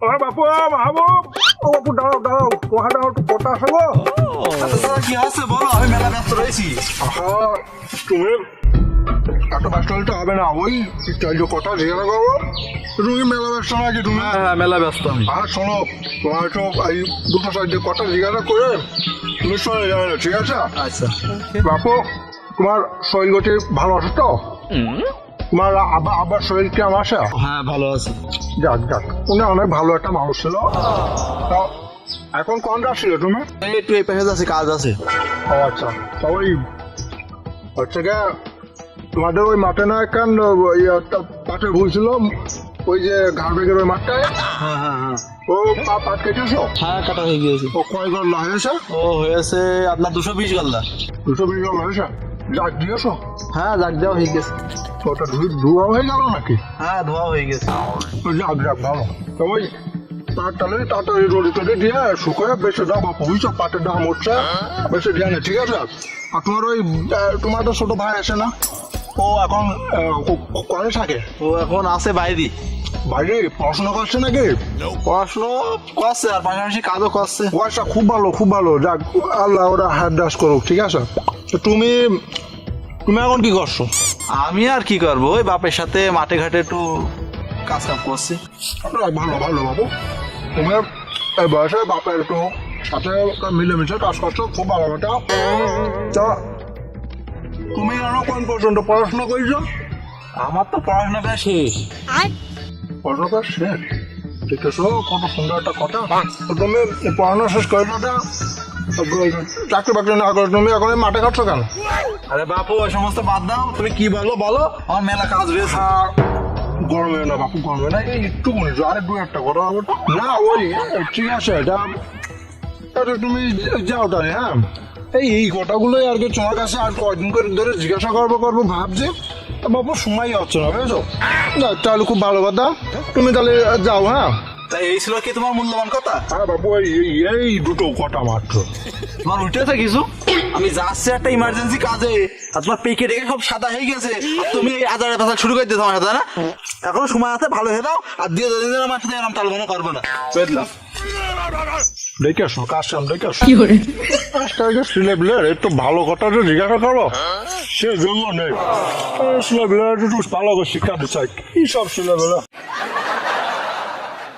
বাপু মাহবুব ও বাপু দাঁড়াও দাঁড়াও তোমার একটু কথা আছে গো। কি আছে বলো, আমি মেলা ব্যস্ত রয়েছি। তুমি এত ব্যস্ত হলে হবে না, ওই কথা জিজ্ঞাসা করবো। তুমি মেলা ব্যস্ত নাকি তুমি? হ্যাঁ মেলা ব্যস্ত আমি। আর শোনো, তোমার তো এই দুটো সাইডে কথা জিজ্ঞাসা করে তুমি চলে যাবে না, ঠিক আছে? আচ্ছা বাপু তোমার শরীর গতি ভালো আছে তো? তোমার আবার শরীর কেমন আছে? হ্যাঁ ভালো আছে। যাক যাক, উনি অনেক ভালো একটা মানুষ ছিল। তা এখন কোন ছিল তুমি? এই একটু এই পাশে আছে, কাজ আছে। ও আচ্ছা, তা ওই হচ্ছে গিয়ে তোমাদের ওই মাঠে না একখান একটা পাটের ভুল ছিল, ওই যে ঘাড় বেগের ওই মাঠটায়। হ্যাঁ হ্যাঁ হ্যাঁ ও পাট কেটেছো? হ্যাঁ কাটা হয়ে গিয়েছে। ও কয় গল্লা হয়েছে? ও হয়েছে আপনার 220 গাল্লা। 220 গল্লা হয়েছে? যাক দিয়েছো? হ্যাঁ জাগ দেওয়া হয়ে গেছে। ওটা ধোয়া হয়ে গেল নাকি? হ্যাঁ ধোয়া হয়ে গেছে। যাক যাক ভালো। তো ওই পাট টালে তাড়াতাড়ি রোদে টোদে দিয়ে শুকোয় বেঁচে দাও বাপু, বুঝছো? পাটের দাম হচ্ছে বেঁচে দিয়ে না, ঠিক আছে? আর তোমার ওই তোমার তো ছোট ভাই আছে না, ও এখন করে থাকে? ও এখন আছে বাইরে। বাইরে পড়াশোনা করছে নাকি? পড়াশুনো করছে আর পাশাপাশি কাজও করছে। ও আচ্ছা, খুব ভালো খুব ভালো। যাক, আল্লাহ ওরা হাত দাস করুক, ঠিক আছে? তো তুমি এখন কি করছো? আমি আর কি করবো, ওই বাপের সাথে মাঠে ঘাটে একটু কাজ কাম করছি। ভালো ভালো বাবু, তুমি এই বয়সে বাপের একটু সাথে মিলেমিশে কাজ করছো, খুব ভালো বেটা। তা তুমি আরো কোন পর্যন্ত পড়াশোনা করেছো? আমার তো পড়াশোনাটা শেষ। পড়াশোনা শেষ? ঠিক আছে, কত সুন্দর একটা কথা। তো তুমি পড়াশোনা শেষ করে না, চাকরি বাকরি না করে তুমি এখন এই মাঠে কাটছো কেন? আরে বাপু ওই সমস্ত বাদ দাও, তুমি কি বলো বলো, আমার মেলা কাজ রয়েছে। গরমে না বাপু, গরমে না, এই একটু মনে আরে দু একটা কথা না, ওই ঠিক আছে, এটা তুমি যাও তাহলে। হ্যাঁ, এই কথাগুলোই আর কি তোমার কাছে আর কয়দিন করে ধরে জিজ্ঞাসা করবো ভাবছি, বাপু সময় হচ্ছে না, বুঝেছো? তাহলে খুব ভালো কথা, তুমি তাহলে যাও। হ্যাঁ তাই এই ছিল কি তোমার মূল্যবান কথা? হ্যাঁ বাপু, এই দুটো কথা মাত্র। তোমার উঠেছে কিছু? আমি যাচ্ছি একটা ইমার্জেন্সি কাজে, আর তোমার পেকে টেকে সব সাদা হয়ে গেছে, আর তুমি এই আজারে পাশা শুরু করে দিয়েছো আমার সাথে, না? এখনো সময় আছে, ভালো হয়ে দাও, আর দিয়ে দিন আমার সাথে এরকম টালবানো করবে না, বুঝলাম? দেখে আসো, কাজ কাম দেখে আসো। কাজটা ছেলেপিলে একটু ভালো কথা যে জিজ্ঞাসা করো, সে জন্য নেই। ছেলেপিলে একটু ভালো করে শিক্ষা দিচ্ছে, কি সব ছেলেপিলে।